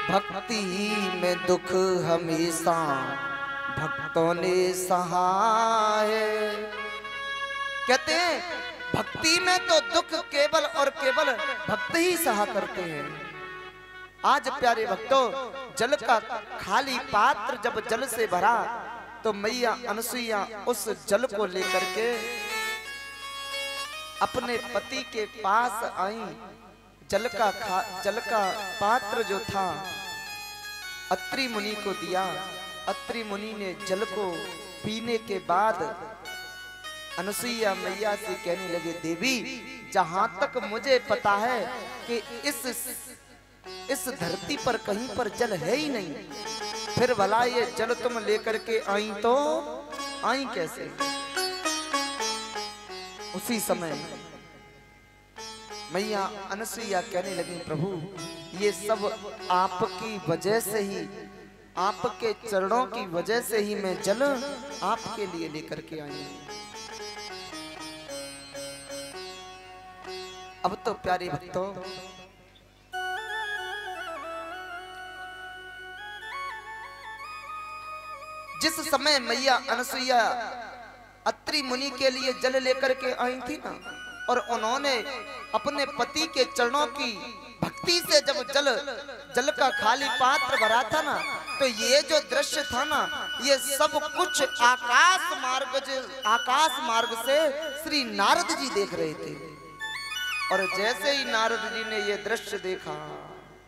भक्ति में दुख हमेशा भक्तों ने सहाय। कहते हैं भक्ति में तो दुख केवल और केवल भक्त ही सहा करते हैं। आज प्यारे भक्तों, जल का खाली पात्र जब जल से भरा तो मैया अनसुईया उस जल को लेकर के अपने पति के पास आई। जल का पात्र जो था अत्रि मुनि को दिया। अत्रि मुनि ने जल को पीने के बाद अनसुईया मैया से कहने लगे, देवी जहां तक मुझे पता है कि इस धरती पर कहीं पर जल है ही नहीं, फिर भला ये जल तुम लेकर के आई तो आई कैसे। उसी समय मैया अनसुईया कहने लगी, प्रभु ये सब आपकी वजह से ही, आपके चरणों की वजह से ही मैं जल आपके लिए लेकर के आई। अब तो प्यारे भक्तों, जिस समय मैया अनसुईया अत्रि मुनि के लिए जल लेकर के आई थी ना, और उन्होंने अपने पति के चरणों की भक्ति से जब जल का खाली पात्र भरा था ना, तो ये जो दृश्य था ना, ये सब कुछ आकाश मार्ग से श्री नारद जी देख रहे थे। और जैसे ही नारद जी ने ये दृश्य देखा,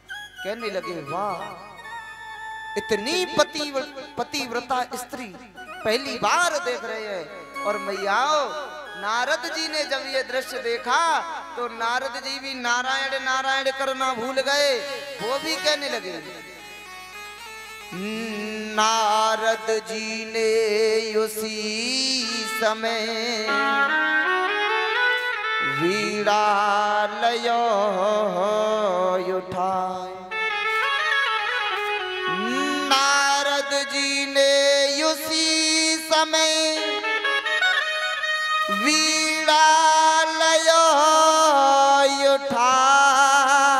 कहने लगे, वाह इतनी पतिव्रता स्त्री पहली बार देख रहे हैं। और मैया नारद जी ने जब ये दृश्य देखा तो नारद जी भी नारायण नारायण करना भूल गए। वो भी कहने लगे, नारद जी ने उसी समय वीणा लयो उठाए। नारद जी ने उसी समय वीणा लयो उठाए।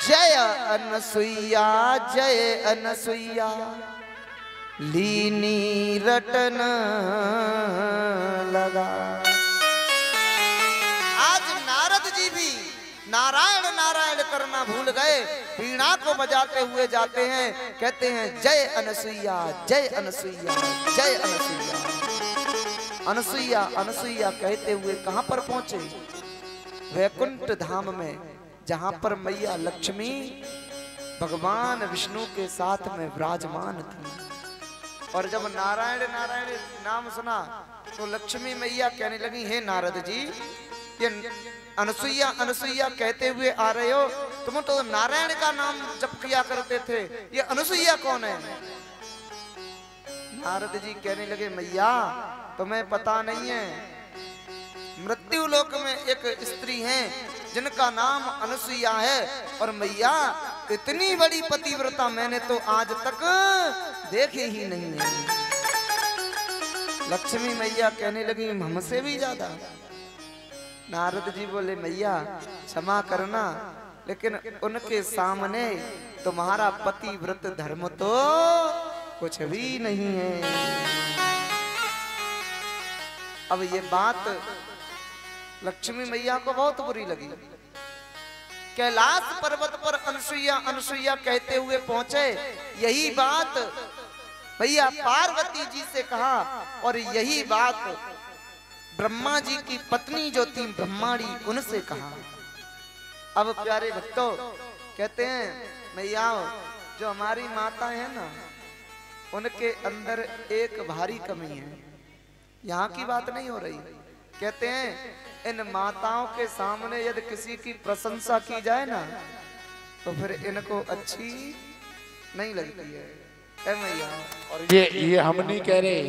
जय अनसुईया जय अनसुईया लीनी रटन लगा। आज नारद जी भी नारायण नारायण करना भूल गए, वीणा को बजाते हुए जाते हैं, कहते हैं जय अनसुईया जय अनसुईया जय अनसुईया। अनसुईया अनसुईया कहते हुए कहां पर पहुंचे? वैकुंठ धाम में, जहां पर मैया लक्ष्मी भगवान विष्णु के साथ में विराजमान थी। और जब नारायण नारायण नाम सुना तो लक्ष्मी मैया कहने लगी, हे नारद जी, ये अनसुईया अनसुईया कहते हुए आ रहे हो, तुम तो नारायण का नाम जप किया करते थे, ये अनसुईया कौन है? नारद जी कहने लगे, मैया तुम्हें पता नहीं है, मृत्यु लोक में एक स्त्री है जिनका नाम अनसुईया है। और मैया इतनी बड़ी पतिव्रता मैंने तो आज तक देखे ही नहीं है। लक्ष्मी मैया कहने लगी, हमसे भी ज्यादा। नारद जी बोले, मैया क्षमा करना, लेकिन उनके सामने तुम्हारा पतिव्रत धर्म तो कुछ भी नहीं है। अब ये बात लक्ष्मी मैया को बहुत बुरी लगी। कैलाश पर्वत पर अनसुईया अनसुईया कहते हुए पहुंचे। यही बात भैया पार्वती जी से कहा, और यही बात ब्रह्मा जी की पत्नी जो थी ब्रह्माणी, उनसे कहा। अब प्यारे भक्तों, कहते हैं मैया जो हमारी माता है ना, उनके अंदर एक भारी कमी है। यहाँ की बात नहीं हो रही। कहते हैं इन माताओं के सामने यदि किसी की प्रशंसा की जाए ना, तो फिर इनको अच्छी नहीं लगती है। ए मैया, और ये हम नहीं कह रहे,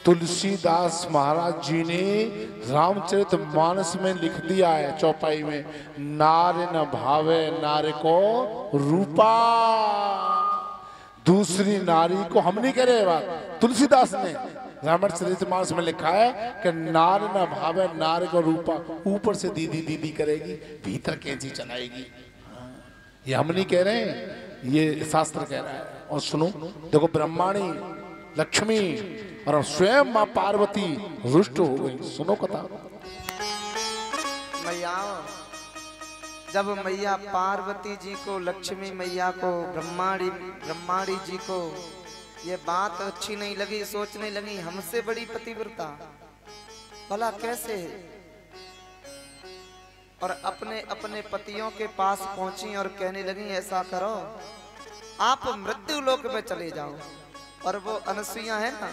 तुलसीदास महाराज जी ने रामचरितमानस में लिख दिया है चौपाई में, नार न भावे नार को रूपा। दूसरी नारी को हम नहीं कह रहे बात, तुलसीदास ने रामचरितमानस में लिखा है कि नार न भावे नार को रूपा। ऊपर से दीदी दीदी करेगी, भीतर कैंची चलाएगी। ये हम नहीं कह रहे हैं, ये शास्त्र कह रहा है। और सुनो, देखो ब्रह्माणी लक्ष्मी और स्वयं मां पार्वती रुष्ट हो गई। सुनो कथा। मैया, जब मैया पार्वती जी को, लक्ष्मी मैया को, ब्रह्माणी जी को ये बात अच्छी नहीं लगी, सोचने लगी हमसे बड़ी पतिव्रता भला कैसे, और अपने अपने पतियों के पास पहुंची और कहने लगी ऐसा करो, आप मृत्यु लोक में चले जाओ और वो अनसुईया है ना,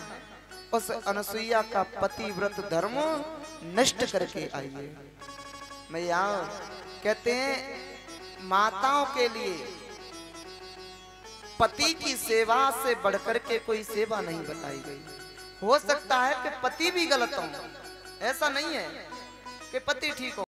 उस अनसुईया का पतिव्रत धर्म नष्ट करके आइए। मैया कहते हैं माताओं के लिए पति की सेवा से बढ़कर के कोई सेवा नहीं बताई गई। हो सकता है कि पति भी गलत हो, ऐसा नहीं है कि पति ठीक हो।